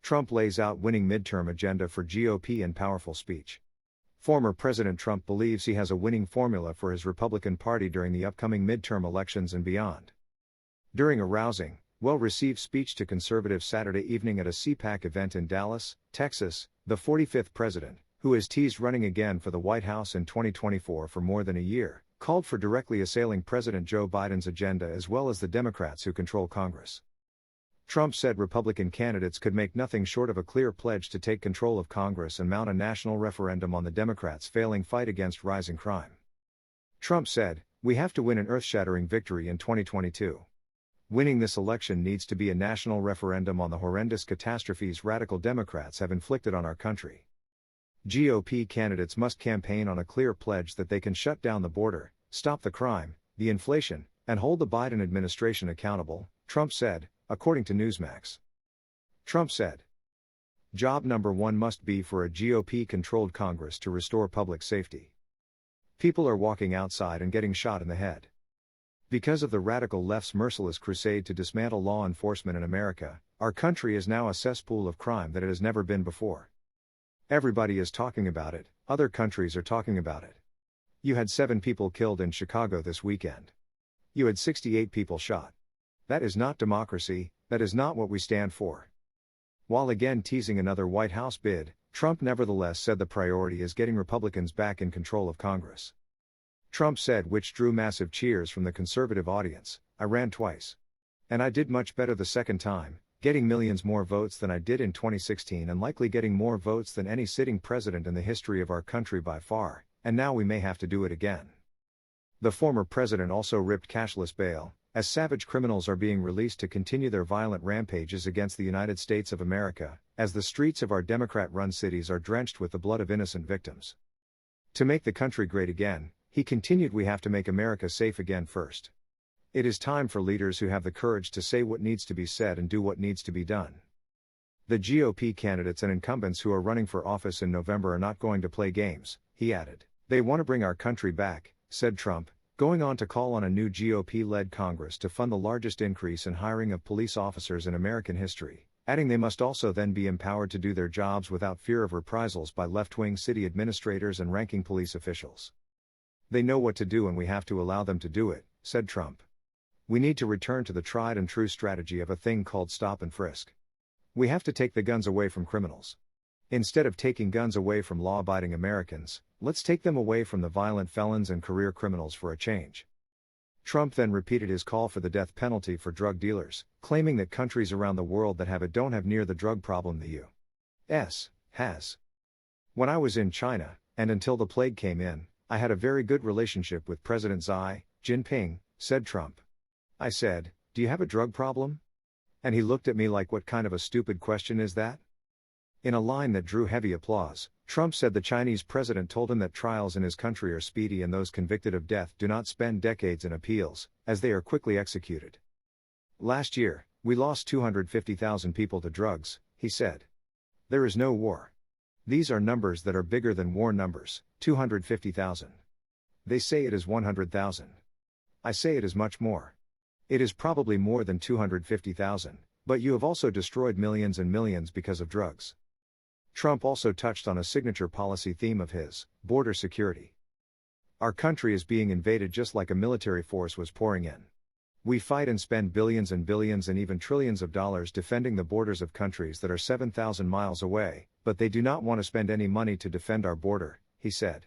Trump lays out winning midterm agenda for GOP in powerful speech. Former President Trump believes he has a winning formula for his Republican Party during the upcoming midterm elections and beyond. During a rousing, well-received speech to conservatives Saturday evening at a CPAC event in Dallas, Texas, the 45th president, who is teased running again for the White House in 2024 for more than a year, called for directly assailing President Joe Biden's agenda as well as the Democrats who control Congress. Trump said Republican candidates could make nothing short of a clear pledge to take control of Congress and mount a national referendum on the Democrats' failing fight against rising crime. Trump said, "We have to win an earth-shattering victory in 2022. Winning this election needs to be a national referendum on the horrendous catastrophes radical Democrats have inflicted on our country. GOP candidates must campaign on a clear pledge that they can shut down the border, stop the crime, the inflation, and hold the Biden administration accountable," Trump said, according to Newsmax. Trump said, "Job number one must be for a GOP-controlled Congress to restore public safety. People are walking outside and getting shot in the head. Because of the radical left's merciless crusade to dismantle law enforcement in America, our country is now a cesspool of crime that it has never been before. Everybody is talking about it, other countries are talking about it. You had 7 people killed in Chicago this weekend. You had 68 people shot. That is not democracy, that is not what we stand for." While again teasing another White House bid, Trump nevertheless said the priority is getting Republicans back in control of Congress. Trump said, which drew massive cheers from the conservative audience, "I ran twice. And I did much better the second time, getting millions more votes than I did in 2016 and likely getting more votes than any sitting president in the history of our country by far, and now we may have to do it again." The former president also ripped cashless bail, as savage criminals are being released to continue their violent rampages against the United States of America, as the streets of our Democrat-run cities are drenched with the blood of innocent victims. To make the country great again, he continued, we have to make America safe again first. It is time for leaders who have the courage to say what needs to be said and do what needs to be done. The GOP candidates and incumbents who are running for office in November are not going to play games, he added. They want to bring our country back, said Trump, going on to call on a new GOP-led Congress to fund the largest increase in hiring of police officers in American history, adding they must also then be empowered to do their jobs without fear of reprisals by left-wing city administrators and ranking police officials. They know what to do and we have to allow them to do it, said Trump. We need to return to the tried and true strategy of a thing called stop and frisk. We have to take the guns away from criminals. Instead of taking guns away from law-abiding Americans, let's take them away from the violent felons and career criminals for a change. Trump then repeated his call for the death penalty for drug dealers, claiming that countries around the world that have it don't have near the drug problem the U.S. has. When I was in China, and until the plague came in, I had a very good relationship with President Xi Jinping, said Trump. I said, "Do you have a drug problem?" And he looked at me like, what kind of a stupid question is that? In a line that drew heavy applause, Trump said the Chinese president told him that trials in his country are speedy and those convicted of death do not spend decades in appeals, as they are quickly executed. Last year, we lost 250,000 people to drugs, he said. There is no war. These are numbers that are bigger than war numbers, 250,000. They say it is 100,000. I say it is much more. It is probably more than 250,000, but you have also destroyed millions and millions because of drugs. Trump also touched on a signature policy theme of his, border security. Our country is being invaded just like a military force was pouring in. We fight and spend billions and billions and even trillions of dollars defending the borders of countries that are 7,000 miles away, but they do not want to spend any money to defend our border, he said.